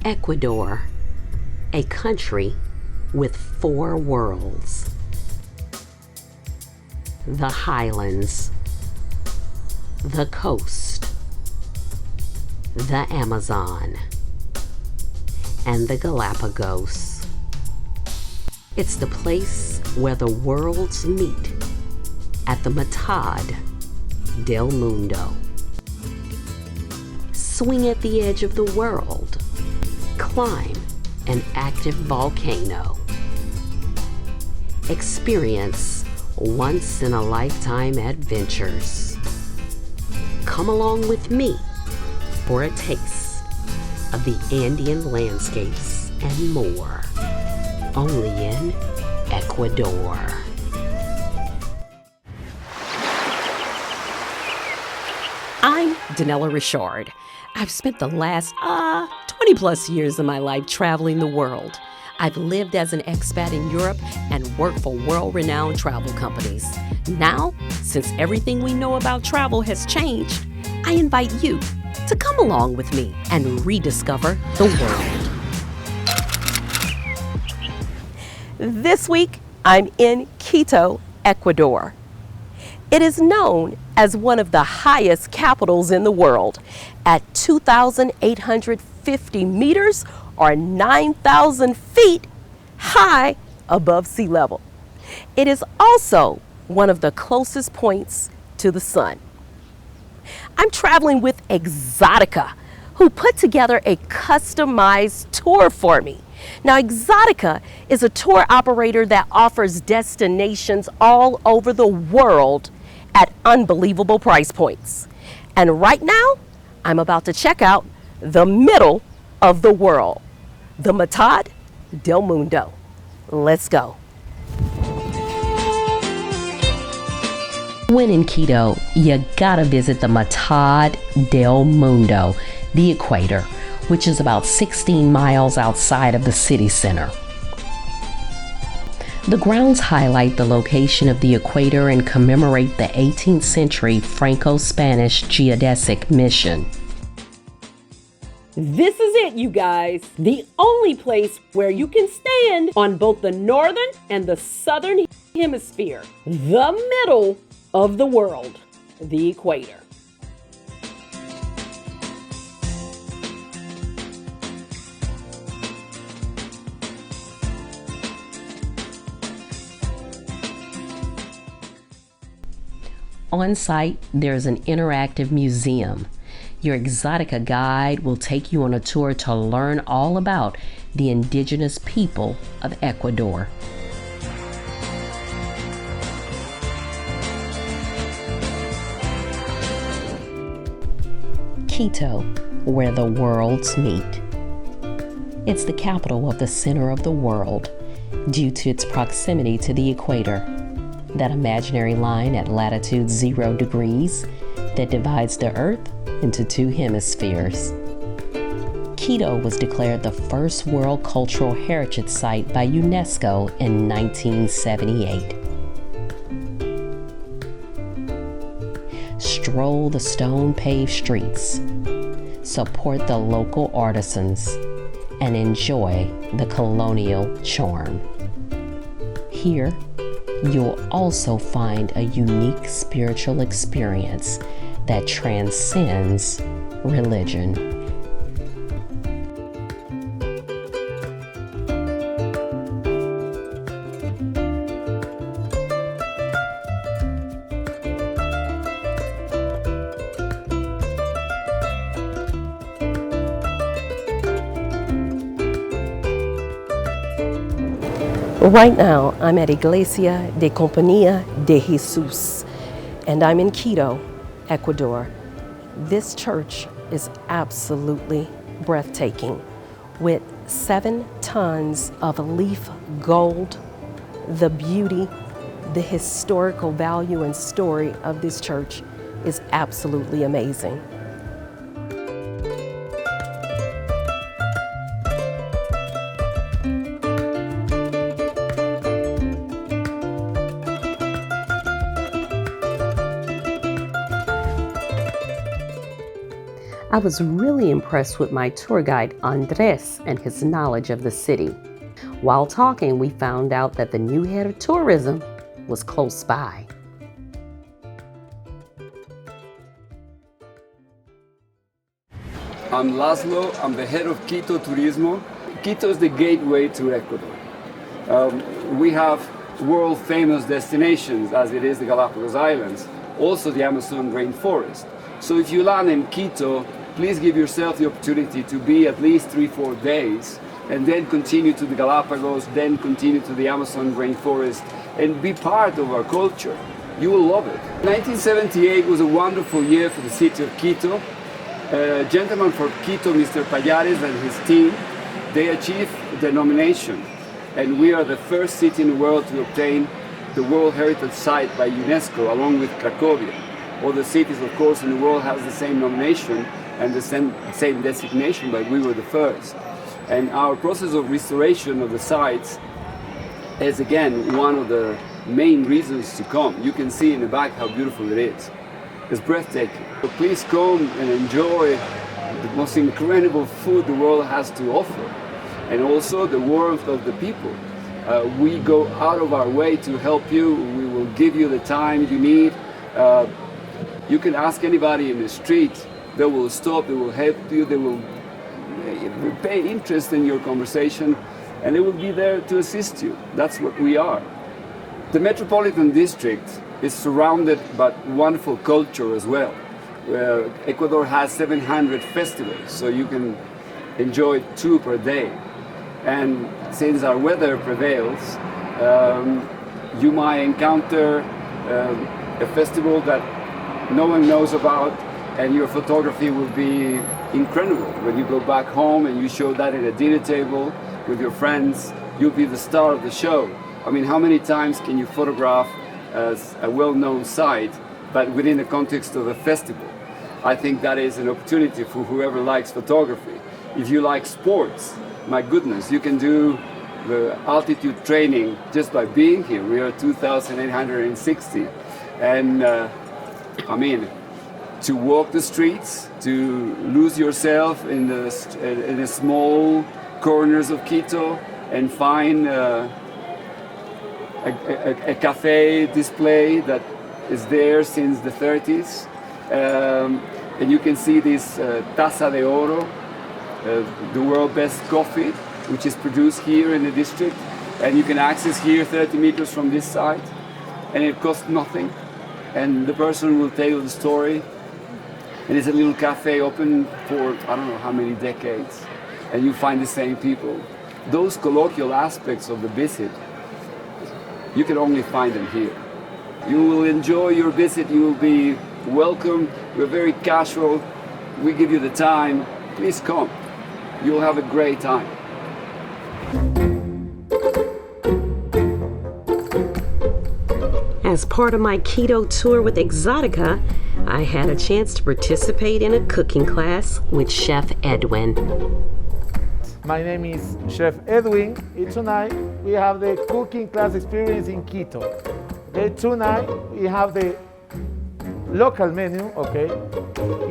Ecuador, a country with four worlds. The highlands, the coast, the Amazon, and the Galapagos. It's the place where the worlds meet at the Mitad del Mundo. Swing at the edge of the world. Climb an active volcano. Experience once-in-a-lifetime adventures. Come along with me for a taste of the Andean landscapes and more, only in Ecuador. I'm Denella Ri'chard. I've spent the last 20 plus years of my life traveling the world. I've lived as an expat in Europe and worked for world-renowned travel companies. Now, since everything we know about travel has changed, I invite you to come along with me and rediscover the world. This week, I'm in Quito, Ecuador. It is known as one of the highest capitals in the world at 2,850 meters or 9,000 feet high above sea level. It is also one of the closest points to the sun. I'm traveling with Exoticca, who put together a customized tour for me. Now, Exoticca is a tour operator that offers destinations all over the world at unbelievable price points. And right now, I'm about to check out the middle of the world, the Mitad del Mundo. Let's go. When in Quito, you gotta visit the Mitad del Mundo, the equator, which is about 16 miles outside of the city center. The grounds highlight the location of the equator and commemorate the 18th century Franco-Spanish geodesic mission. This is it, you guys. The only place where you can stand on both the northern and the southern hemisphere. The middle of the world, the equator. On site, there's an interactive museum. Your Exoticca guide will take you on a tour to learn all about the indigenous people of Ecuador. Quito, where the worlds meet. It's the capital of the center of the world due to its proximity to the equator, that imaginary line at latitude 0 degrees that divides the Earth into two hemispheres. Quito was declared the first World Cultural Heritage Site by UNESCO in 1978. Stroll the stone-paved streets, support the local artisans, and enjoy the colonial charm. Here, you'll also find a unique spiritual experience that transcends religion. Right now, I'm at Iglesia de Compañía de Jesús, and I'm in Quito, Ecuador. This church is absolutely breathtaking, with 7 tons of leaf gold. The beauty, the historical value and story of this church is absolutely amazing. I was really impressed with my tour guide Andres and his knowledge of the city. While talking, we found out that the new head of tourism was close by. I'm Laszlo, I'm the head of Quito Turismo. Quito is the gateway to Ecuador. We have world famous destinations, as it is the Galapagos Islands, also the Amazon rainforest. So if you land in Quito, please give yourself the opportunity to be at least 3-4 days and then continue to the Galapagos, then continue to the Amazon rainforest and be part of our culture. You will love it. 1978 was a wonderful year for the city of Quito. A gentleman from Quito, Mr. Payares, and his team, they achieved the nomination. And we are the first city in the world to obtain the World Heritage Site by UNESCO, along with Cracovia. Other cities, of course, in the world have the same nomination and the same designation, but we were the first. And our process of restoration of the sites is, again, one of the main reasons to come. You can see in the back how beautiful it is. It's breathtaking. So please come and enjoy the most incredible food the world has to offer, and also the warmth of the people. We go out of our way to help you. We will give you the time you need. You can ask anybody in the street. They will stop, they will help you, they will pay interest in your conversation, and they will be there to assist you. That's what we are. The Metropolitan District is surrounded by wonderful culture as well. Ecuador has 700 festivals, so you can enjoy 2 per day. And since our weather prevails, you might encounter a festival that no one knows about, and your photography will be incredible. When you go back home and you show that at a dinner table with your friends, you'll be the star of the show. I mean, how many times can you photograph as a well-known site, but within the context of a festival? I think that is an opportunity for whoever likes photography. If you like sports, my goodness, you can do the altitude training just by being here. We are 2,860. And I mean, to walk the streets, to lose yourself in the small corners of Quito and find a cafe display that is there since the 30s. And you can see this Taza de Oro, the world best coffee, which is produced here in the district. And you can access here 30 meters from this site, and it costs nothing. And the person will tell you the story. And it's a little cafe open for I don't know how many decades. And you find the same people. Those colloquial aspects of the visit, you can only find them here. You will enjoy your visit, you will be welcome. We're very casual, we give you the time. Please come, you'll have a great time. As part of my Quito tour with Exoticca, I had a chance to participate in a cooking class with Chef Edwin. My name is Chef Edwin, and tonight we have the cooking class experience in Quito. Okay, tonight we have the local menu, okay,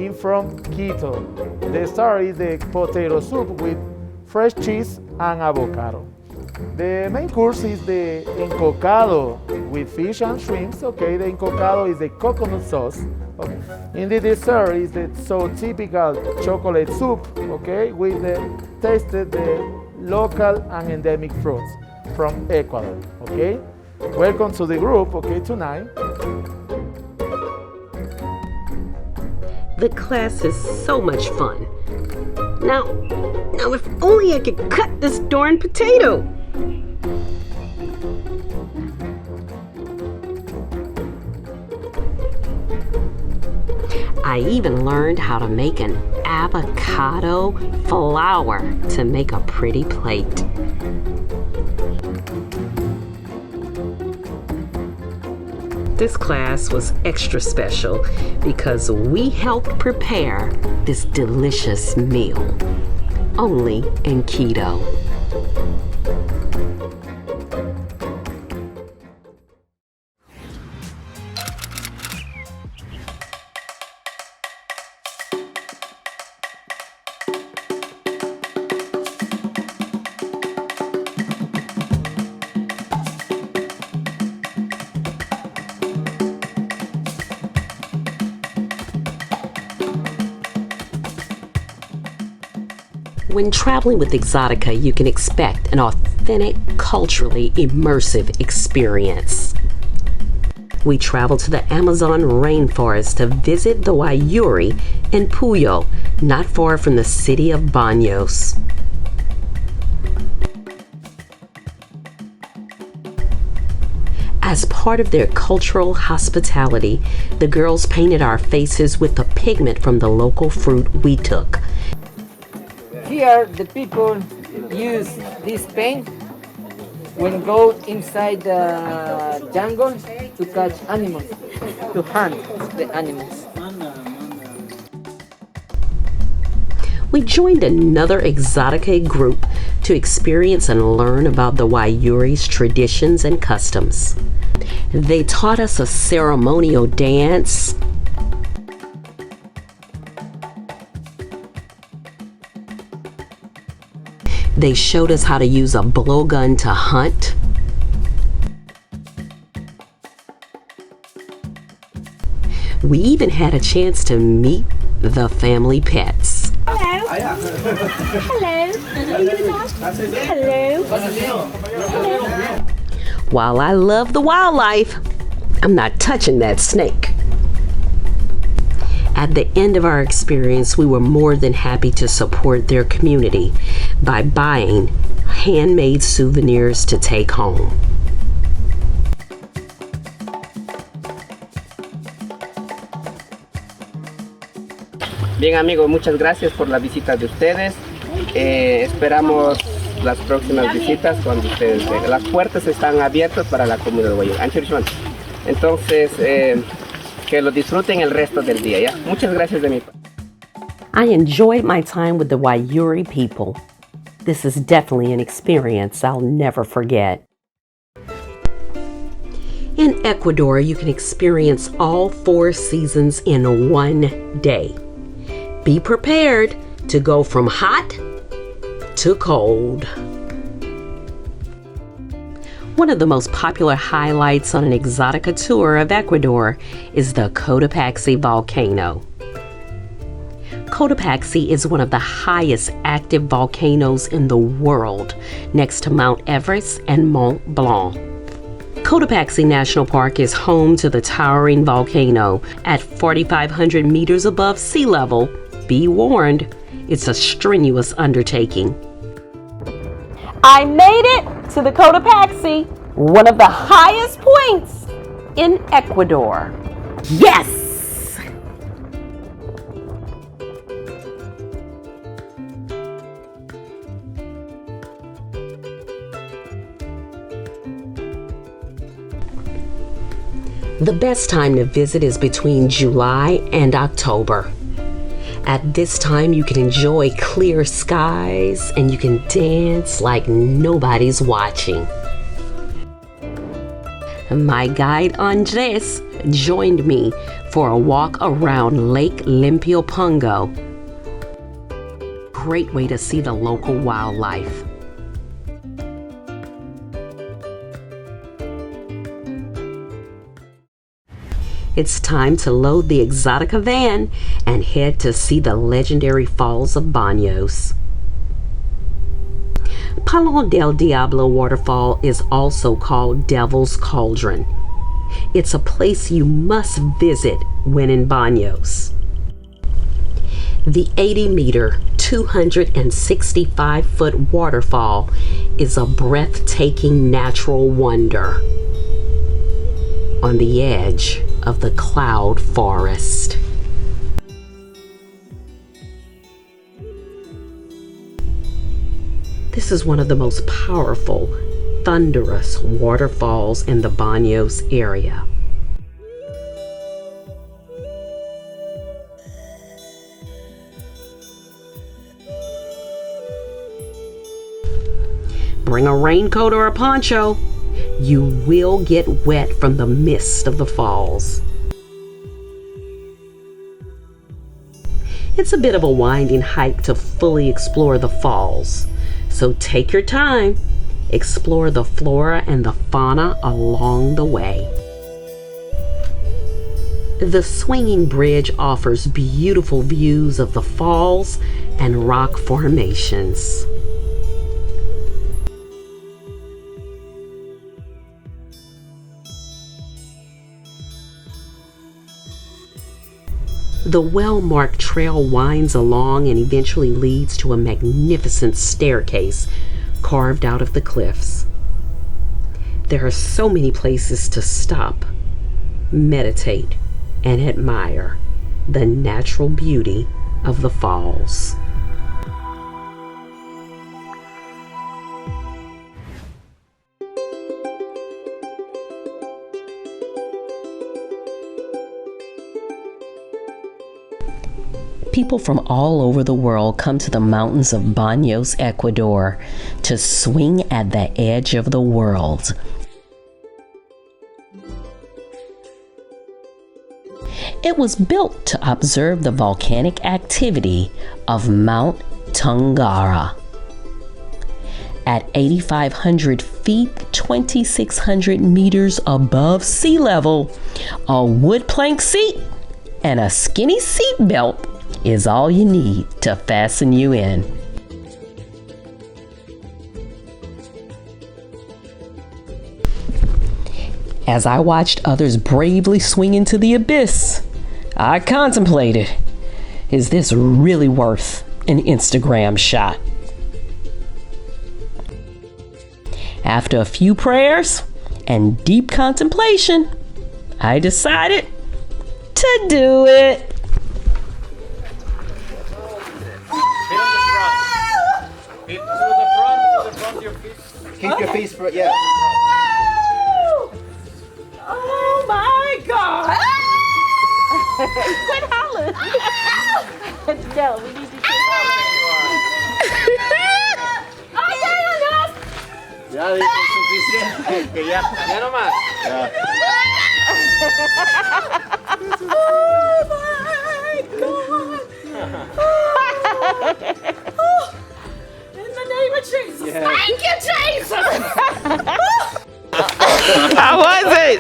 in from Quito. The star is the potato soup with fresh cheese and avocado. The main course is the encocado with fish and shrimps, okay. The encocado is the coconut sauce. Okay. In the dessert is the so typical chocolate soup, okay, with the tasted the local and endemic fruits from Ecuador, okay. Welcome to the group, okay, tonight. The class is so much fun. Now if only I could cut this darn potato. I even learned how to make an avocado flower to make a pretty plate. This class was extra special because we helped prepare this delicious meal, only in Quito. When traveling with Exoticca, you can expect an authentic, culturally immersive experience. We traveled to the Amazon rainforest to visit the Wayuri in Puyo, not far from the city of Baños. As part of their cultural hospitality, the girls painted our faces with the pigment from the local fruit we took. Here, the people use this paint when go inside the jungle to catch animals, to hunt the animals. We joined another Exoticca group to experience and learn about the Wayuri's traditions and customs. They taught us a ceremonial dance, they showed us how to use a blowgun to hunt, we even had a chance to meet the family pets. Hello. Hello. Hello. Hello. While I love the wildlife, I'm not touching that snake. At the end of our experience, we were more than happy to support their community by buying handmade souvenirs to take home. Bien amigos, muchas gracias por la visita de ustedes. Esperamos las próximas visitas cuando ustedes vengan. Las puertas están abiertas para la comunidad de Wayuri. Entonces, que lo disfruten el resto del día, ¿ya? Muchas gracias de mi parte. I enjoyed my time with the Wayuri people. This is definitely an experience I'll never forget. In Ecuador, you can experience all 4 seasons in one day. Be prepared to go from hot to cold. One of the most popular highlights on an Exoticca tour of Ecuador is the Cotopaxi volcano. Cotopaxi is one of the highest active volcanoes in the world, next to Mount Everest and Mont Blanc. Cotopaxi National Park is home to the towering volcano at 4,500 meters above sea level. Be warned, it's a strenuous undertaking. I made it to the Cotopaxi, one of the highest points in Ecuador. Yes! The best time to visit is between July and October. At this time, you can enjoy clear skies and you can dance like nobody's watching. My guide Andres joined me for a walk around Lake Limpopongo. Great way to see the local wildlife. It's time to load the Exoticca van and head to see the legendary falls of Baños. Palos del Diablo waterfall is also called Devil's Cauldron. It's a place you must visit when in Baños. The 80-meter, 265-foot waterfall is a breathtaking natural wonder on the edge of the cloud forest. This is one of the most powerful, thunderous waterfalls in the Baños area. Bring a raincoat or a poncho. You will get wet from the mist of the falls. It's a bit of a winding hike to fully explore the falls, so take your time, explore the flora and the fauna along the way. The swinging bridge offers beautiful views of the falls and rock formations. The well-marked trail winds along and eventually leads to a magnificent staircase carved out of the cliffs. There are so many places to stop, meditate, and admire the natural beauty of the falls. People from all over the world come to the mountains of Baños, Ecuador, to swing at the edge of the world. It was built to observe the volcanic activity of Mount Tungara. At 8,500 feet, 2,600 meters above sea level, a wood plank seat and a skinny seat belt is all you need to fasten you in. As I watched others bravely swing into the abyss, I contemplated, is this really worth an Instagram shot? After a few prayers and deep contemplation, I decided to do it. Keep your face for yeah. Oh my God! Quit hollering! No, we need to keep hollering. Ya es suficiente. Que ya nomás. Oh my God! In the name of Jesus! Yeah. Thank you, Jesus! How was it?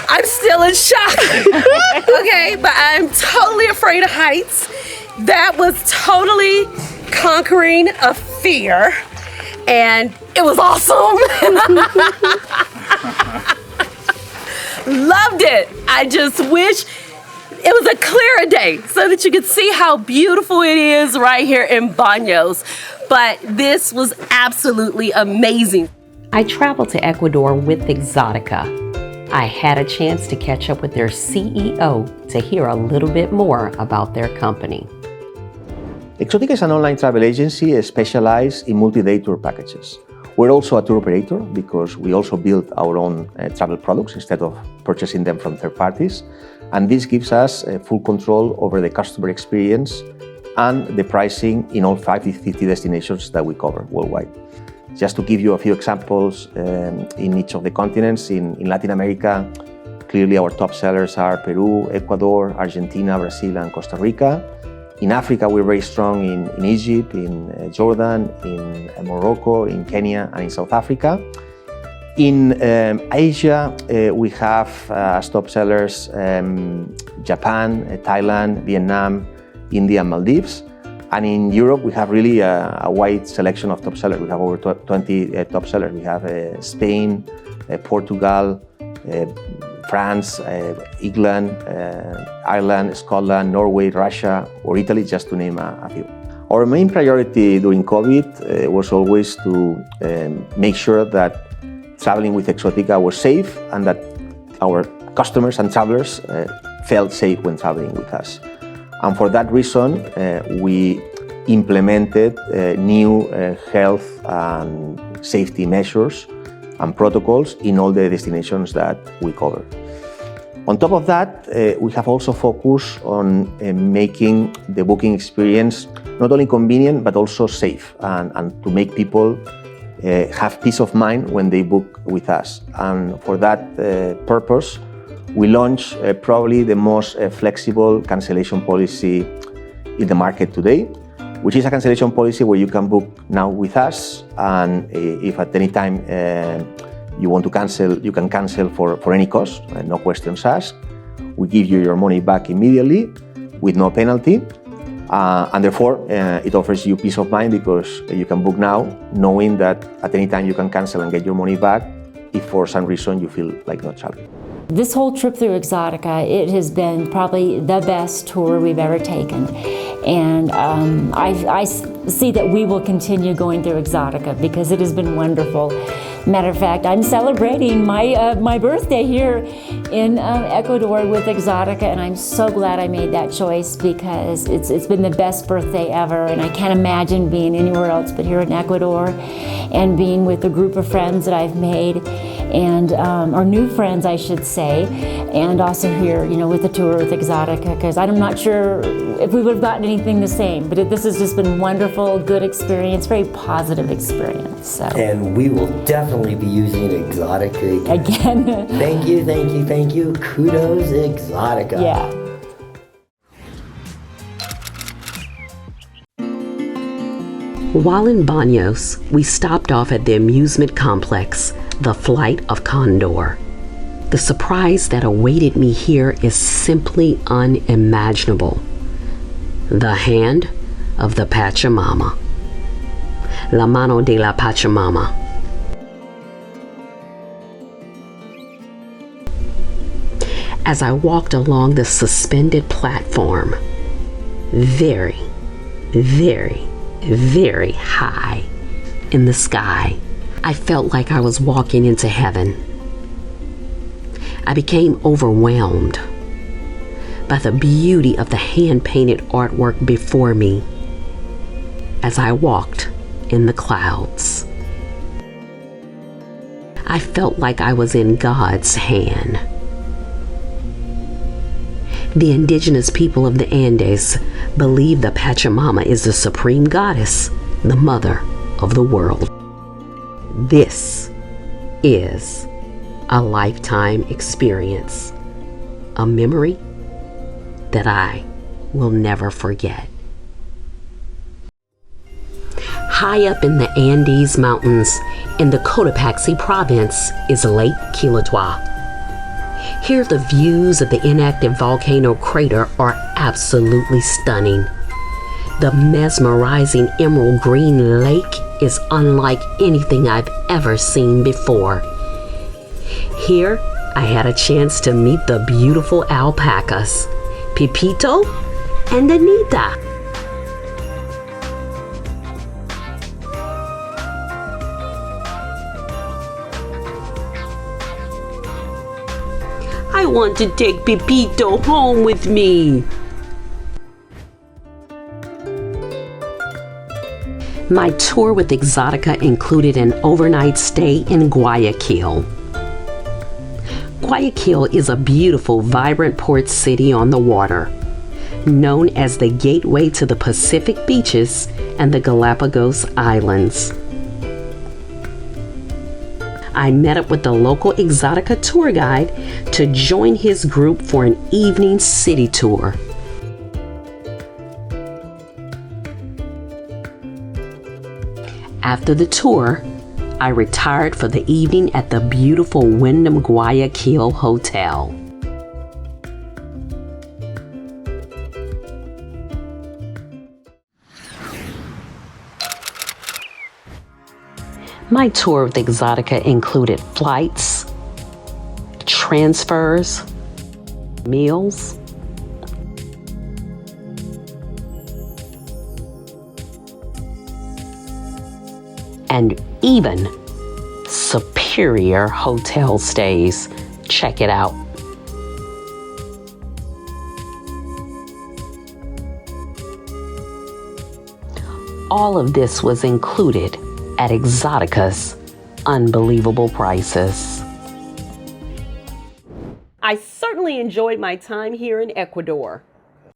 I'm still in shock. Okay, but I'm totally afraid of heights. That was totally conquering a fear, and it was awesome. Loved it. I just wish it was a clearer day so that you could see how beautiful it is right here in Baños. But this was absolutely amazing. I traveled to Ecuador with Exoticca. I had a chance to catch up with their CEO to hear a little bit more about their company. Exoticca is an online travel agency specialized in multi-day tour packages. We're also a tour operator because we also build our own travel products instead of purchasing them from third parties. And this gives us full control over the customer experience and the pricing in all 50 destinations that we cover worldwide. Just to give you a few examples, in each of the continents, in Latin America, clearly our top sellers are Peru, Ecuador, Argentina, Brazil, and Costa Rica. In Africa, we're very strong in Egypt, in Jordan, in Morocco, in Kenya, and in South Africa. In Asia, we have as top sellers Japan, Thailand, Vietnam, India, and Maldives. And in Europe, we have really a wide selection of top sellers. We have over 20 top sellers. We have Spain, Portugal, France, England, Ireland, Scotland, Norway, Russia, or Italy, just to name a few. Our main priority during COVID was always to make sure that traveling with Exoticca was safe and that our customers and travelers felt safe when traveling with us. And for that reason, we implemented new health and safety measures and protocols in all the destinations that we cover. On top of that, we have also focused on making the booking experience not only convenient but also safe, and to make people have peace of mind when they book with us. And for that purpose, we launched probably the most flexible cancellation policy in the market today, which is a cancellation policy where you can book now with us, and if at any time you want to cancel, you can cancel for any cost, no questions asked. We give you your money back immediately, with no penalty. And therefore, it offers you peace of mind because you can book now, knowing that at any time you can cancel and get your money back if for some reason you feel like not traveling. This whole trip through Exoticca, it has been probably the best tour we've ever taken. And I see that we will continue going through Exoticca because it has been wonderful. Matter of fact, I'm celebrating my birthday here in Ecuador with Exoticca, and I'm so glad I made that choice because it's been the best birthday ever, and I can't imagine being anywhere else but here in Ecuador and being with a group of friends that I've made, and or new friends, I should say, and also here, you know, with the tour with Exoticca, because I'm not sure if we would have gotten anything the same, but this has just been wonderful, good experience, very positive experience. So. And we will definitely be using Exoticca again. Thank you, thank you, thank you. Kudos, Exoticca. Yeah. While in Baños, we stopped off at the amusement complex, the Flight of Condor. The surprise that awaited me here is simply unimaginable. The hand of the Pachamama. La mano de la Pachamama. As I walked along the suspended platform, very, very, very high in the sky, I felt like I was walking into heaven. I became overwhelmed by the beauty of the hand-painted artwork before me as I walked in the clouds. I felt like I was in God's hand. The indigenous people of the Andes believe the Pachamama is the supreme goddess, the mother of the world. This is a lifetime experience, a memory that I will never forget. High up in the Andes Mountains in the Cotopaxi province is Lake Quito. Here the views of the inactive volcano crater are absolutely stunning. The mesmerizing emerald green lake is unlike anything I've ever seen before. Here I had a chance to meet the beautiful alpacas, Pepito and Anita. I want to take Pepito home with me. My tour with Exoticca included an overnight stay in Guayaquil. Guayaquil is a beautiful, vibrant port city on the water, known as the gateway to the Pacific beaches and the Galapagos Islands. I met up with the local Exoticca tour guide to join his group for an evening city tour. After the tour, I retired for the evening at the beautiful Wyndham Guayaquil Hotel. My tour with Exoticca included flights, transfers, meals, and even superior hotel stays. Check it out. All of this was included at Exoticca's unbelievable prices. I certainly enjoyed my time here in Ecuador.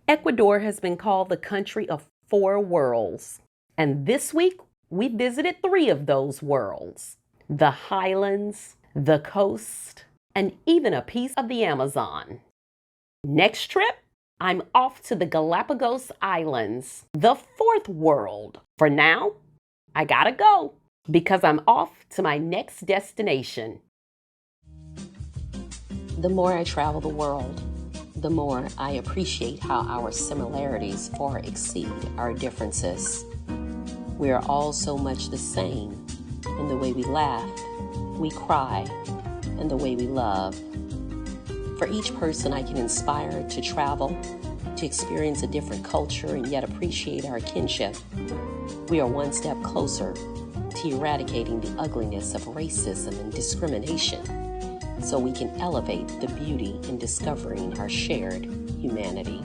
Ecuador has been called the country of 4 worlds, and this week we visited 3 of those worlds: the highlands, the coast, and even a piece of the Amazon. Next trip, I'm off to the Galapagos Islands, the 4th world. For now, I gotta go because I'm off to my next destination. The more I travel the world, the more I appreciate how our similarities far exceed our differences. We are all so much the same in the way we laugh, we cry, and the way we love. For each person I can inspire to travel, to experience a different culture and yet appreciate our kinship, we are one step closer to eradicating the ugliness of racism and discrimination, so we can elevate the beauty in discovering our shared humanity.